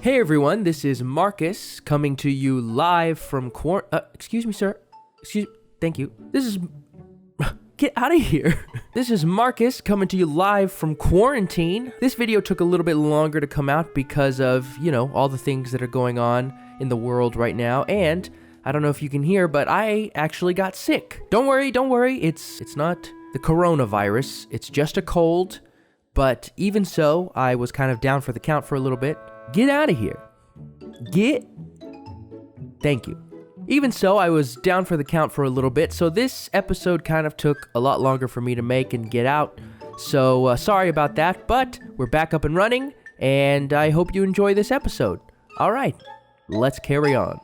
Hey everyone, this is Marcus coming to you live from excuse me, sir. Thank you. Get out of here. This is Marcus coming to you live from quarantine. This video took a little bit longer to come out because of, all the things that are going on in the world right now. And I don't know if you can hear, but I actually got sick. Don't worry. It's not the coronavirus. It's just a cold. But even so, I was kind of down for the count for a little bit. Get out of here. Thank you. Even so, I was down for the count for a little bit, so this episode kind of took a lot longer for me to make and get out. So, sorry about that, but we're back up and running, and I hope you enjoy this episode. All right, let's carry on.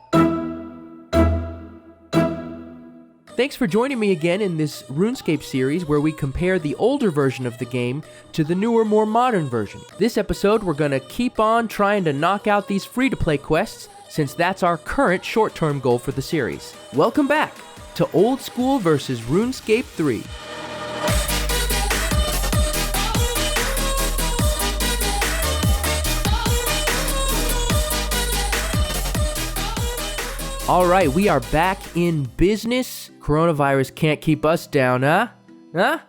Thanks for joining me again in this RuneScape series where we compare the older version of the game to the newer, more modern version. This episode, we're going to keep on trying to knock out these free-to-play quests, since that's our current short-term goal for the series. Welcome back to Oldschool vs. RuneScape 3. Alright, we are back in business. Coronavirus can't keep us down, huh?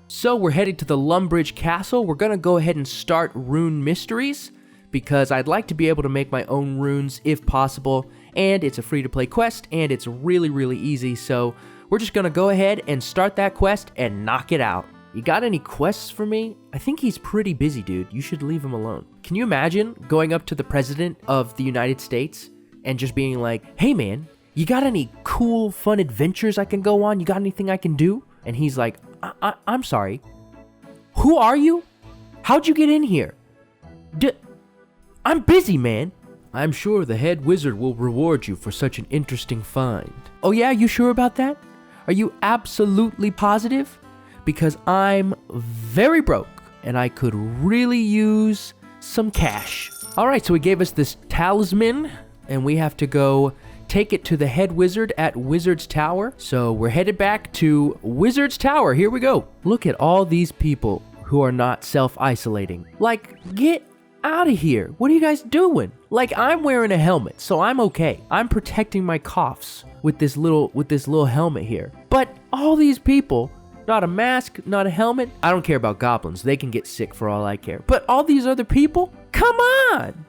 So we're headed to the Lumbridge Castle. We're gonna go ahead and start Rune Mysteries, because I'd like to be able to make my own runes if possible, and it's a free-to-play quest, and it's really, really easy, so we're just gonna go ahead and start that quest and knock it out. You got any quests for me? I think he's pretty busy, dude. You should leave him alone. Can you imagine going up to the President of the United States and just being like, hey man, you got any cool, fun adventures I can go on? You got anything I can do? And he's like, I'm sorry. Who are you? How'd you get in here? I'm busy, man. I'm sure the head wizard will reward you for such an interesting find. Oh yeah, you sure about that? Are you absolutely positive? Because I'm very broke and I could really use some cash. Alright, so he gave us this talisman and we have to go take it to the head wizard at Wizard's Tower. So we're headed back to Wizard's Tower. Here we go. Look at all these people who are not self-isolating. Like, get out of here. What are you guys doing? Like, I'm wearing a helmet, so I'm okay. I'm protecting my coughs with this little helmet here. But all these people, not a mask, not a helmet. I don't care about goblins. They can get sick for all I care. But all these other people? Come on!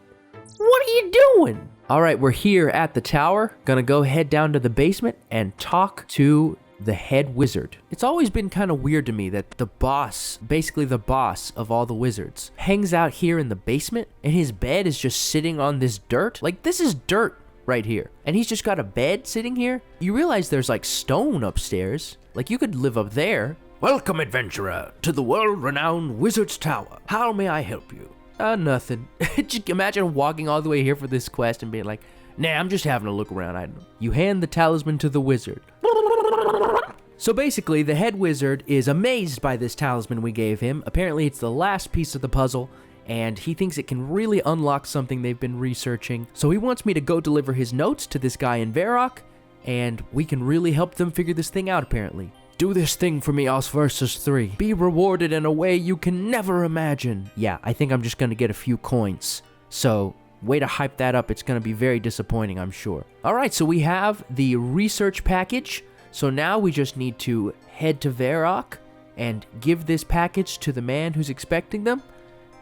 What are you doing? Alright, we're here at the tower. Gonna go head down to the basement and talk to the head wizard. It's always been kind of weird to me that the boss, basically the boss of all the wizards, hangs out here in the basement and his bed is just sitting on this dirt. Like, this is dirt right here. And he's just got a bed sitting here. You realize there's like stone upstairs. Like, you could live up there. Welcome, adventurer, to the world-renowned Wizard's Tower. How may I help you? Nothing. Just imagine walking all the way here for this quest and being like, nah, I'm just having a look around. You hand the talisman to the wizard. So basically, the head wizard is amazed by this talisman we gave him. Apparently, it's the last piece of the puzzle, and he thinks it can really unlock something they've been researching. So he wants me to go deliver his notes to this guy in Varrock, and we can really help them figure this thing out, apparently. Do this thing for me, us versus 3. Be rewarded in a way you can never imagine. Yeah, I think I'm just gonna get a few coins. So, way to hype that up. It's gonna be very disappointing, I'm sure. Alright, so we have the research package. So now we just need to head to Varrock and give this package to the man who's expecting them.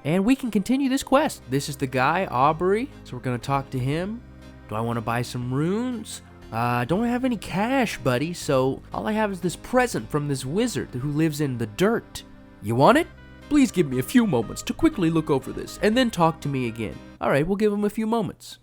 And we can continue this quest. This is the guy, Aubrey. So we're gonna talk to him. Do I want to buy some runes? Don't have any cash, buddy, so all I have is this present from this wizard who lives in the dirt. You want it? Please give me a few moments to quickly look over this, and then talk to me again. Alright, we'll give him a few moments.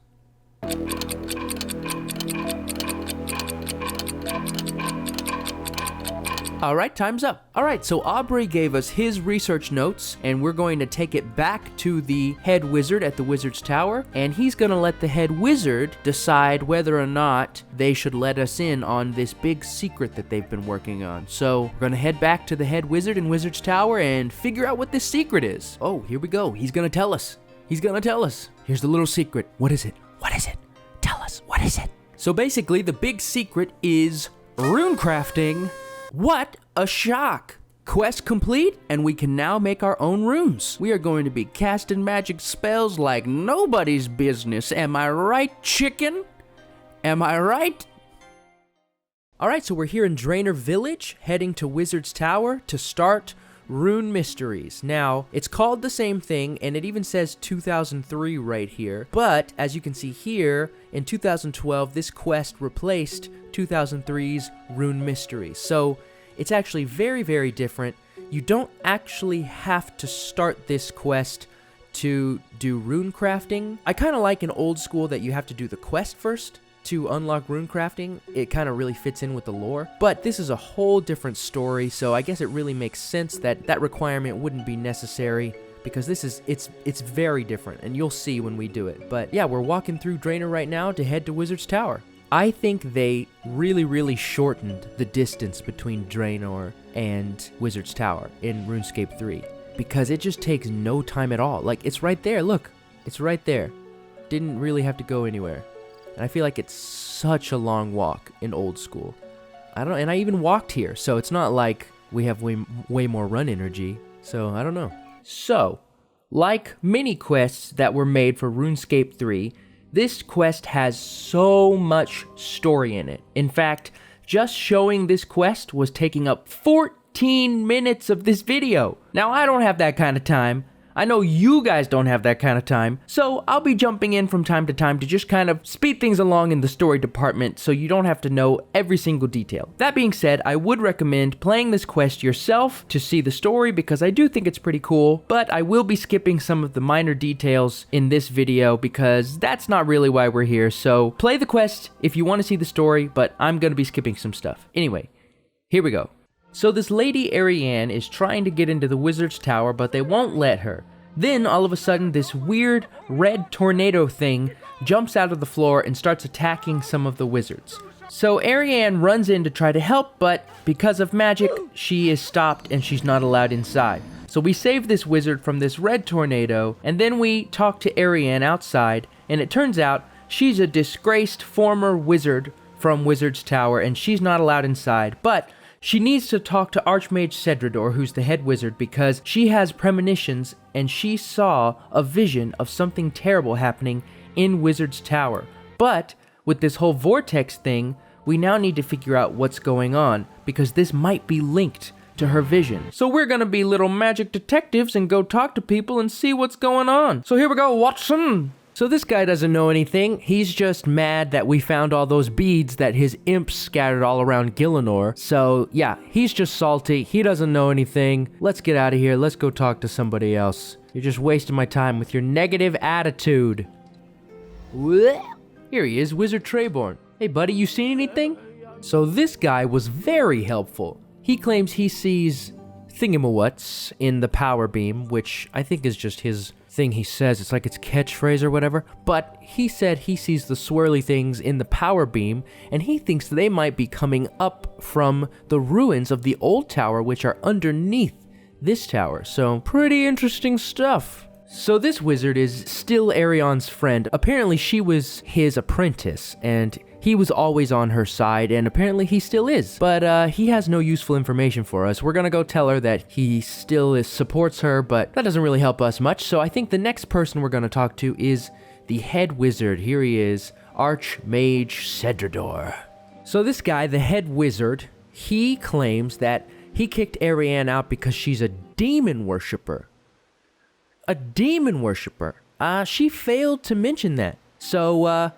Alright, time's up. Alright, so Aubrey gave us his research notes, and we're going to take it back to the head wizard at the Wizard's Tower, and he's going to let the head wizard decide whether or not they should let us in on this big secret that they've been working on. So, we're going to head back to the head wizard in Wizard's Tower and figure out what this secret is. Oh, here we go. He's going to tell us. He's going to tell us. Here's the little secret. What is it? What is it? Tell us. What is it? So basically, the big secret is rune crafting. What a shock! Quest complete, and we can now make our own runes. We are going to be casting magic spells like nobody's business. Am I right, chicken? Am I right? Alright, so we're here in Draenor Village, heading to Wizard's Tower to start Rune Mysteries. Now, it's called the same thing, and it even says 2003 right here. But, as you can see here, in 2012, this quest replaced 2003's Rune Mysteries. So, it's actually very, very different. You don't actually have to start this quest to do rune crafting. I kind of like in Old School that you have to do the quest first to unlock rune crafting. It kind of really fits in with the lore, but this is a whole different story, so I guess it really makes sense that that requirement wouldn't be necessary, because it's very different, and you'll see when we do it. But yeah, we're walking through Draenor right now to head to Wizard's Tower. I think they really shortened the distance between Draenor and Wizard's Tower in RuneScape 3, because it just takes no time at all. Like, it's right there, look, it's right there. Didn't really have to go anywhere. And I feel like it's such a long walk in Old School. And I even walked here, so it's not like we have way more run energy, so I don't know. So, like mini quests that were made for RuneScape 3, this quest has so much story in it. In fact, just showing this quest was taking up 14 minutes of this video. Now, I don't have that kind of time. I know you guys don't have that kind of time, so I'll be jumping in from time to time to just kind of speed things along in the story department so you don't have to know every single detail. That being said, I would recommend playing this quest yourself to see the story, because I do think it's pretty cool, but I will be skipping some of the minor details in this video because that's not really why we're here. So play the quest if you want to see the story, but I'm going to be skipping some stuff. Anyway, here we go. So this lady Ariane is trying to get into the Wizard's Tower, but they won't let her. Then, all of a sudden, this weird red tornado thing jumps out of the floor and starts attacking some of the wizards. So Ariane runs in to try to help, but because of magic, she is stopped and she's not allowed inside. So we save this wizard from this red tornado, and then we talk to Ariane outside, and it turns out she's a disgraced former wizard from Wizard's Tower, and she's not allowed inside, but she needs to talk to Archmage Cedrador, who's the head wizard, because she has premonitions and she saw a vision of something terrible happening in Wizard's Tower. But with this whole vortex thing, we now need to figure out what's going on, because this might be linked to her vision. So we're gonna be little magic detectives and go talk to people and see what's going on. So here we go, Watson! So this guy doesn't know anything. He's just mad that we found all those beads that his imps scattered all around Gielinor. So yeah, he's just salty. He doesn't know anything. Let's get out of here. Let's go talk to somebody else. You're just wasting my time with your negative attitude. Here he is, Wizard Treyborn. Hey buddy, you seen anything? So this guy was very helpful. He claims he sees thingamawats in the power beam, which I think is just his thing he says. It's like its catchphrase or whatever. But he said he sees the swirly things in the power beam, and he thinks they might be coming up from the ruins of the old tower, which are underneath this tower. So pretty interesting stuff. So this wizard is still Ariane's friend. Apparently she was his apprentice, and he was always on her side, and apparently he still is. But he has no useful information for us. We're gonna go tell her that he still supports her, but that doesn't really help us much. So I think the next person we're gonna talk to is the head wizard. Here he is, Archmage Cedrador. So this guy, the head wizard, he claims that he kicked Ariane out because she's a demon worshiper. A demon worshiper. She failed to mention that. So,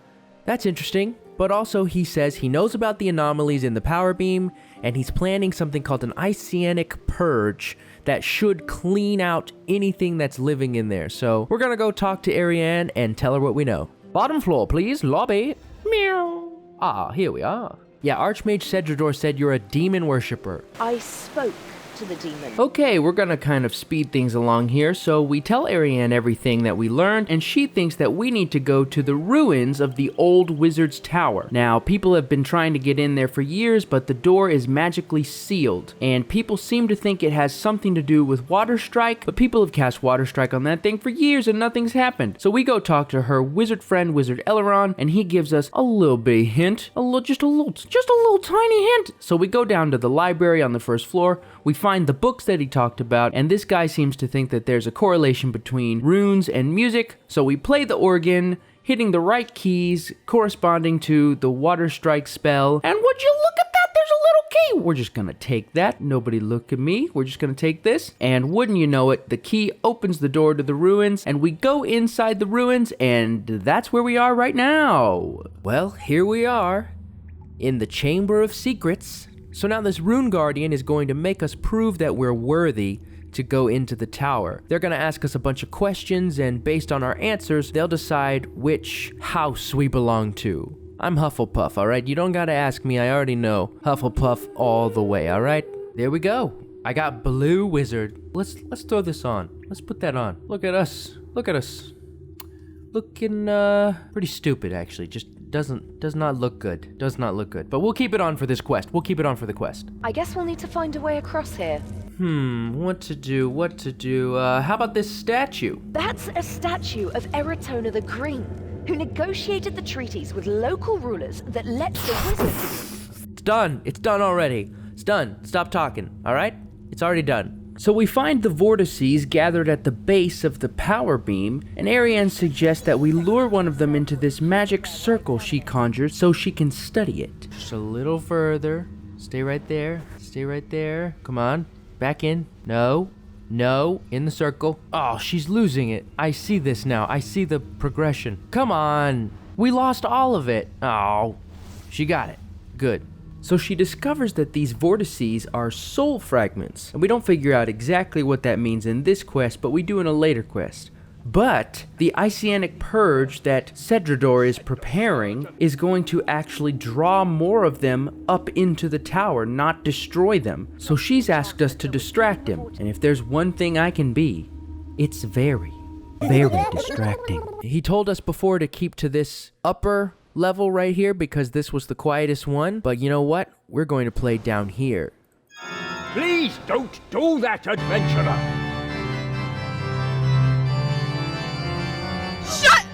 that's interesting. But also he says he knows about the anomalies in the power beam, and he's planning something called an Icianic Purge that should clean out anything that's living in there. So we're gonna go talk to Ariane and tell her what we know. Bottom floor, please. Lobby. Meow. Ah, here we are. Yeah, Archmage Cedrador said you're a demon worshiper. I spoke to the demon. Okay, we're gonna kind of speed things along here. So we tell Ariane everything that we learned, and she thinks that we need to go to the ruins of the old Wizard's Tower. Now, people have been trying to get in there for years, but the door is magically sealed, and people seem to think it has something to do with Water Strike, but people have cast Water Strike on that thing for years and nothing's happened. So we go talk to her wizard friend, Wizard Eleron, and he gives us a little bitty hint, just a little tiny hint. So we go down to the library on the first floor. We find the books that he talked about, and this guy seems to think that there's a correlation between runes and music, so we play the organ, hitting the right keys corresponding to the water strike spell, and would you look at that, there's a little key. We're just gonna take that. Nobody look at me. We're just gonna take this, and wouldn't you know it, the key opens the door to the ruins, and we go inside the ruins, and that's where we are right now. Well, here we are in the Chamber of Secrets. So now this Rune Guardian is going to make us prove that we're worthy to go into the tower. They're gonna ask us a bunch of questions, and based on our answers, they'll decide which house we belong to. I'm Hufflepuff, alright? You don't gotta ask me, I already know. Hufflepuff all the way, alright? There we go. I got Blue Wizard. Let's throw this on. Let's put that on. Look at us. Look at us. Looking, pretty stupid, actually. Just does not look good. Does not look good. But we'll keep it on for this quest. We'll keep it on for the quest. I guess we'll need to find a way across here. What to do? How about this statue? That's a statue of Eratona the Green, who negotiated the treaties with local rulers that let the wizards... It's done. It's done already. It's done. Stop talking, alright? It's already done. So we find the vortices gathered at the base of the power beam, and Ariane suggests that we lure one of them into this magic circle she conjures so she can study it. Just a little further. Stay right there. Stay right there. Come on. Back in. No. No. In the circle. Oh, she's losing it. I see this now. I see the progression. Come on. We lost all of it. Oh. She got it. Good. So she discovers that these vortices are soul fragments, and we don't figure out exactly what that means in this quest, but we do in a later quest. But the Icianic Purge that Cedrador is preparing is going to actually draw more of them up into the tower, not destroy them. So she's asked us to distract him, and if there's one thing I can be, it's very, very distracting. He told us before to keep to this upper level right here because this was the quietest one, but you know what? We're going to play down here. Please don't do that, adventurer! Shut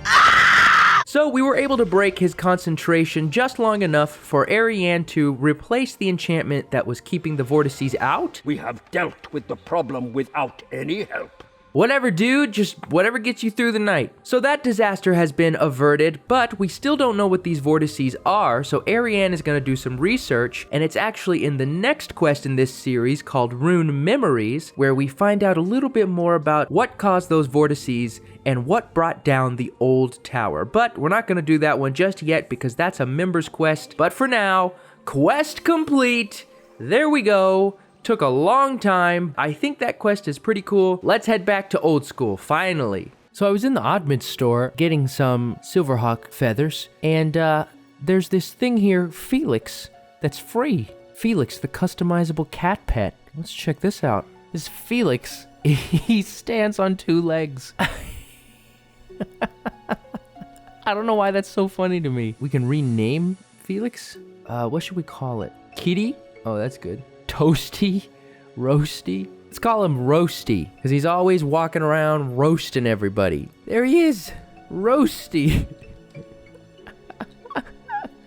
up! So we were able to break his concentration just long enough for Ariane to replace the enchantment that was keeping the vortices out. We have dealt with the problem without any help. Whatever, dude, just whatever gets you through the night. So that disaster has been averted, but we still don't know what these vortices are, so Ariane is gonna do some research, and it's actually in the next quest in this series called Rune Memories, where we find out a little bit more about what caused those vortices and what brought down the old tower. But we're not gonna do that one just yet because that's a members quest. But for now, quest complete. There we go. Took a long time. I think that quest is pretty cool. Let's head back to Oldschool, finally. So I was in the Oddments store getting some Silverhawk feathers, and there's this thing here, Felix, that's free. Felix, the customizable cat pet. Let's check this out. This Felix, he stands on two legs. I don't know why that's so funny to me. We can rename Felix? What should we call it? Kitty? Oh, that's good. Toasty, Roasty. Let's call him Roasty, because he's always walking around roasting everybody. There he is, Roasty.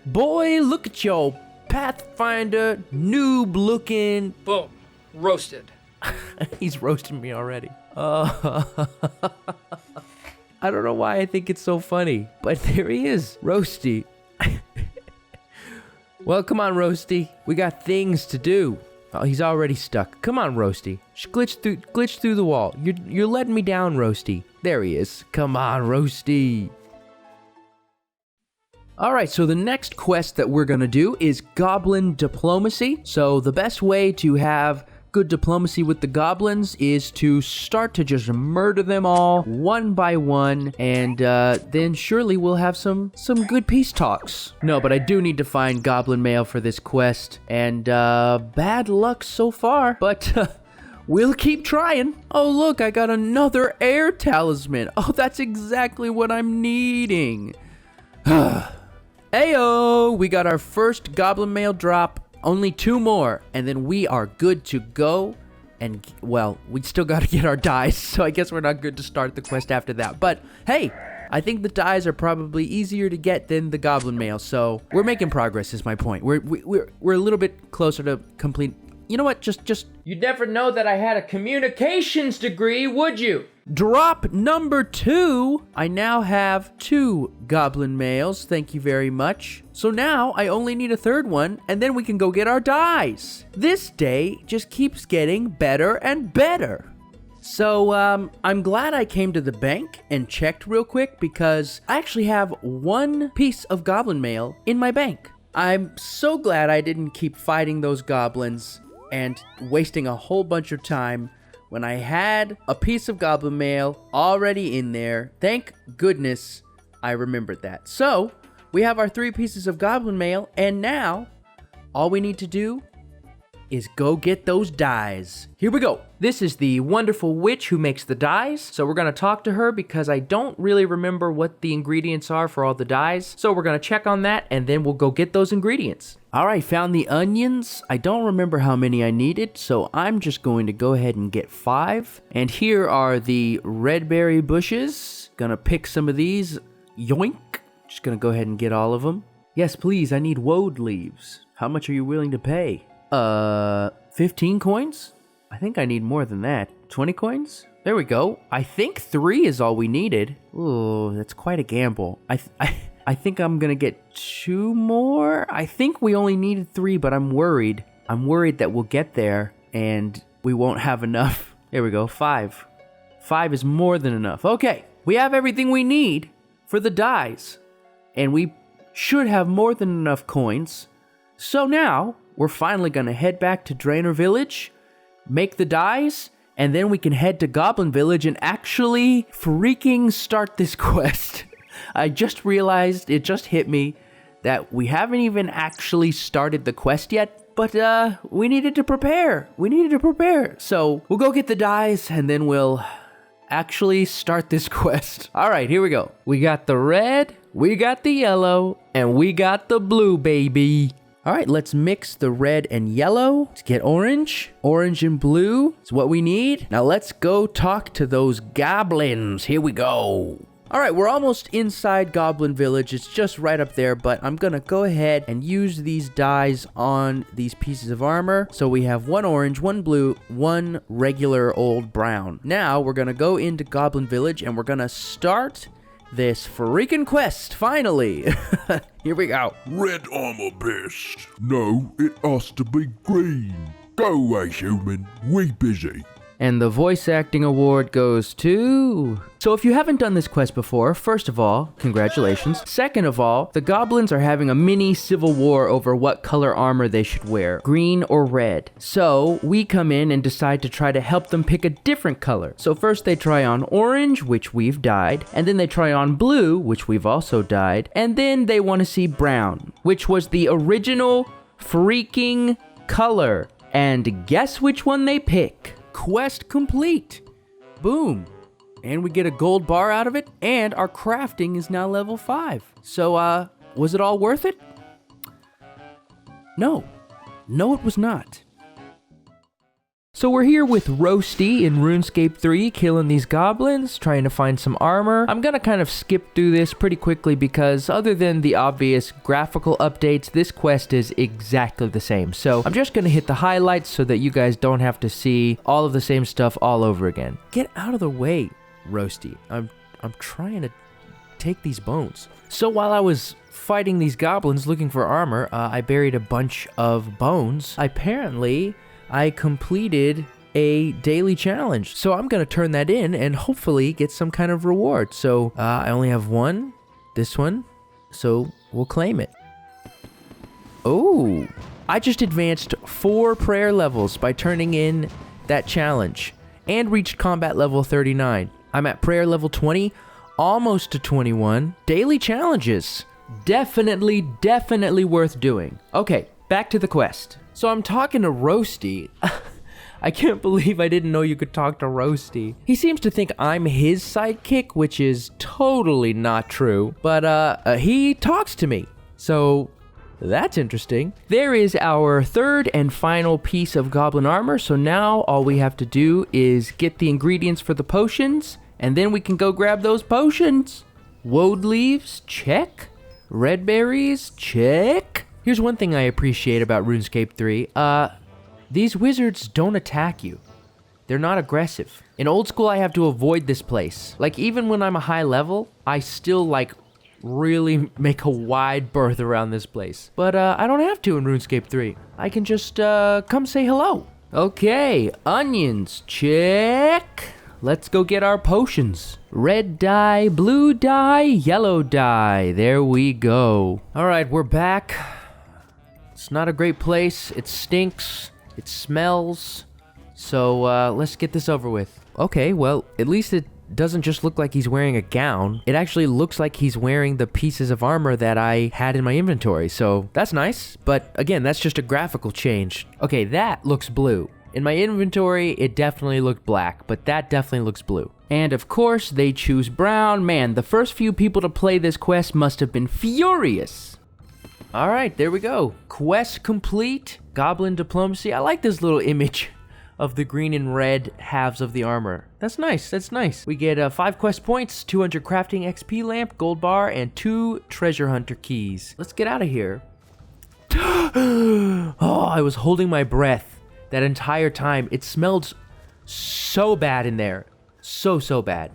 Boy, look at your Pathfinder, noob looking. Boom. Roasted. He's roasting me already. I don't know why I think it's so funny, but there he is, Roasty. Well, come on, Roasty. We got things to do. Oh, he's already stuck. Come on, Roasty. Just glitch through the wall. You're letting me down, Roasty. There he is. Come on, Roasty. All right, so the next quest that we're gonna do is Goblin Diplomacy. So the best way to have good diplomacy with the goblins is to start to just murder them all one by one, and then surely we'll have some good peace talks. No, but I do need to find goblin mail for this quest, and bad luck so far, but we'll keep trying. Oh look, I got another air talisman. Oh, that's exactly what I'm needing. Ayo, we got our first goblin mail drop. Only 2 more, and then we are good to go. And, well, we still got to get our dice, so I guess we're not good to start the quest after that. But, hey, I think the dice are probably easier to get than the goblin mail, so we're making progress is my point. We're a little bit closer to complete, you know what? Just You'd never know that I had a communications degree, would you? drop number 2. I now have 2 goblin males. Thank you very much. So now I only need a third one, and then we can go get our dies. This day just keeps getting better and better. So, I'm glad I came to the bank and checked real quick because I actually have 1 piece of goblin mail in my bank. I'm so glad I didn't keep fighting those goblins and wasting a whole bunch of time when I had a piece of goblin mail already in there. Thank goodness I remembered that. So, we have our 3 pieces of goblin mail, and now all we need to do is go get those dies. Here we go. This is the wonderful witch who makes the dies. So we're gonna talk to her because I don't really remember what the ingredients are for all the dies. So we're gonna check on that and then we'll go get those ingredients. All right, found the onions. I don't remember how many I needed, so I'm just going to go ahead and get 5. And here are the red berry bushes. Gonna pick some of these. Yoink. Just gonna go ahead and get all of them. Yes, please, I need woad leaves. How much are you willing to pay? 15 coins? I think I need more than that. 20 coins? There we go. I think 3 is all we needed. Ooh, that's quite a gamble. I think I'm gonna get 2 more. I think we only needed 3, but I'm worried. I'm worried that we'll get there and we won't have enough. There we go, 5. 5 is more than enough. Okay, we have everything we need for the dies. And we should have more than enough coins. So now, we're finally gonna head back to Draenor Village, make the dies, and then we can head to Goblin Village and actually freaking start this quest. I just realized, it just hit me, that we haven't even actually started the quest yet, but we needed to prepare. So we'll go get the dies, and then we'll actually start this quest. All right, here we go. We got the red, we got the yellow, and we got the blue, baby. All right, let's mix the red and yellow. Let's get orange. Orange and blue is what we need. Now let's go talk to those goblins. Here we go. All right, we're almost inside Goblin Village. It's just right up there, but I'm gonna go ahead and use these dies on these pieces of armor. So we have 1 orange, 1 blue, 1 regular old brown. Now we're gonna go into Goblin Village and we're gonna start this freaking quest, finally. Here we go. Red armor best. No, it has to be green. Go away, human. We busy. And the voice acting award goes to... So if you haven't done this quest before, first of all, congratulations. Second of all, the goblins are having a mini civil war over what color armor they should wear, green or red. So we come in and decide to try to help them pick a different color. So first they try on orange, which we've dyed, and then they try on blue, which we've also dyed, and then they want to see brown, which was the original freaking color. And guess which one they pick? Quest complete. Boom. And we get a gold bar out of it, and our crafting is now level 5. So, was it all worth it? No. No, it was not. So we're here with Roasty in RuneScape 3, killing these goblins, trying to find some armor. I'm gonna kind of skip through this pretty quickly because other than the obvious graphical updates, this quest is exactly the same. So I'm just gonna hit the highlights so that you guys don't have to see all of the same stuff all over again. Get out of the way, Roasty. I'm trying to take these bones. So while I was fighting these goblins looking for armor, I buried a bunch of bones. Apparently, I completed a daily challenge. So I'm gonna turn that in and hopefully get some kind of reward. So I only have 1, this one, so we'll claim it. Oh, I just advanced 4 prayer levels by turning in that challenge and reached combat level 39. I'm at prayer level 20, almost to 21. Daily challenges, definitely worth doing. Okay, back to the quest. So I'm talking to Roasty. I can't believe I didn't know you could talk to Roasty. He seems to think I'm his sidekick, which is totally not true. But he talks to me. So that's interesting. There is our 3rd and final piece of Goblin Armor. So now all we have to do is get the ingredients for the potions, and then we can go grab those potions. Woad leaves, check. Red berries, check. Here's one thing I appreciate about RuneScape 3. These wizards don't attack you. They're not aggressive. In Old School, I have to avoid this place. Like, even when I'm a high level, I still, like, really make a wide berth around this place. But, I don't have to in RuneScape 3. I can just, come say hello. Okay, onions, check. Let's go get our potions. Red dye, blue dye, yellow dye. There we go. All right, we're back. It's not a great place. It stinks. It smells. So, let's get this over with. Okay, well, at least it doesn't just look like he's wearing a gown. It actually looks like he's wearing the pieces of armor that I had in my inventory, so that's nice. But again, that's just a graphical change. Okay, that looks blue. In my inventory, it definitely looked black, but that definitely looks blue. And of course, they choose brown. Man, the first few people to play this quest must have been furious. All right, there we go. Quest complete. Goblin Diplomacy. I like this little image of the green and red halves of the armor. That's nice, that's nice. We get 5 quest points, 200 crafting XP lamp, gold bar, and 2 treasure hunter keys. Let's get out of here. Oh, I was holding my breath that entire time. It smelled so bad in there. So bad.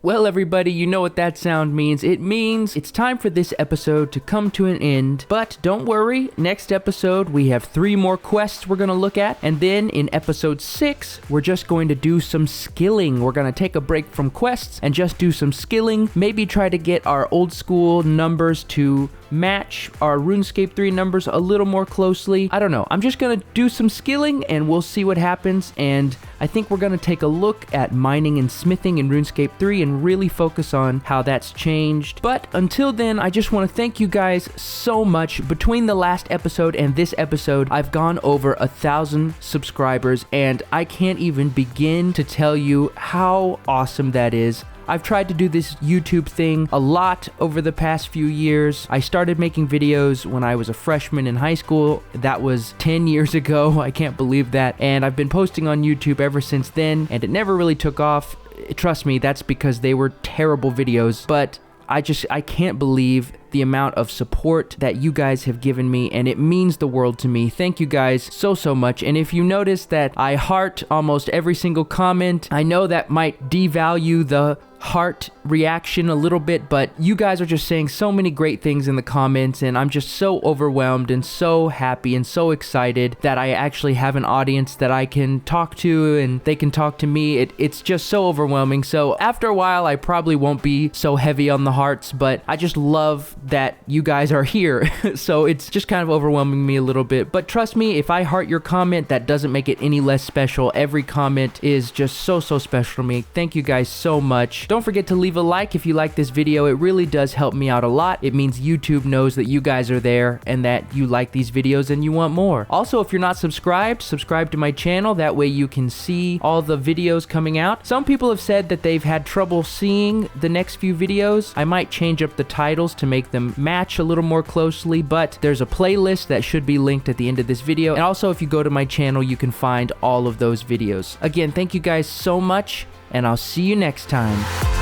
Well, everybody, you know what that sound means. It means it's time for this episode to come to an end. But don't worry, next episode we have 3 more quests we're going to look at. And then in episode 6, we're just going to do some skilling. We're going to take a break from quests and just do some skilling. Maybe try to get our old school numbers to match our RuneScape 3 numbers a little more closely. I don't know. I'm just going to do some skilling and we'll see what happens. And I think we're going to take a look at mining and smithing in RuneScape 3 and really focus on how that's changed. But until then, I just want to thank you guys so much. Between the last episode and this episode, I've gone over 1,000 subscribers and I can't even begin to tell you how awesome that is. I've tried to do this YouTube thing a lot over the past few years. I started making videos when I was a freshman in high school. That was 10 years ago. I can't believe that. And I've been posting on YouTube ever since then, and it never really took off. Trust me, that's because they were terrible videos, but I can't believe the amount of support that you guys have given me, and it means the world to me. Thank you guys so much. And if you notice that I heart almost every single comment, I know that might devalue the heart reaction a little bit, but you guys are just saying so many great things in the comments, and I'm just so overwhelmed and so happy and so excited that I actually have an audience that I can talk to and they can talk to me. It's just so overwhelming. So after a while, I probably won't be so heavy on the hearts, but I just love that you guys are here. So it's just kind of overwhelming me a little bit. But trust me, if I heart your comment, that doesn't make it any less special. Every comment is just so special to me. Thank you guys so much. Don't forget to leave a like if you like this video. It really does help me out a lot. It means YouTube knows that you guys are there and that you like these videos and you want more. Also, if you're not subscribed, subscribe to my channel. That way you can see all the videos coming out. Some people have said that they've had trouble seeing the next few videos. I might change up the titles to make them match a little more closely, but there's a playlist that should be linked at the end of this video. And also, if you go to my channel, you can find all of those videos. Again, thank you guys so much, and I'll see you next time.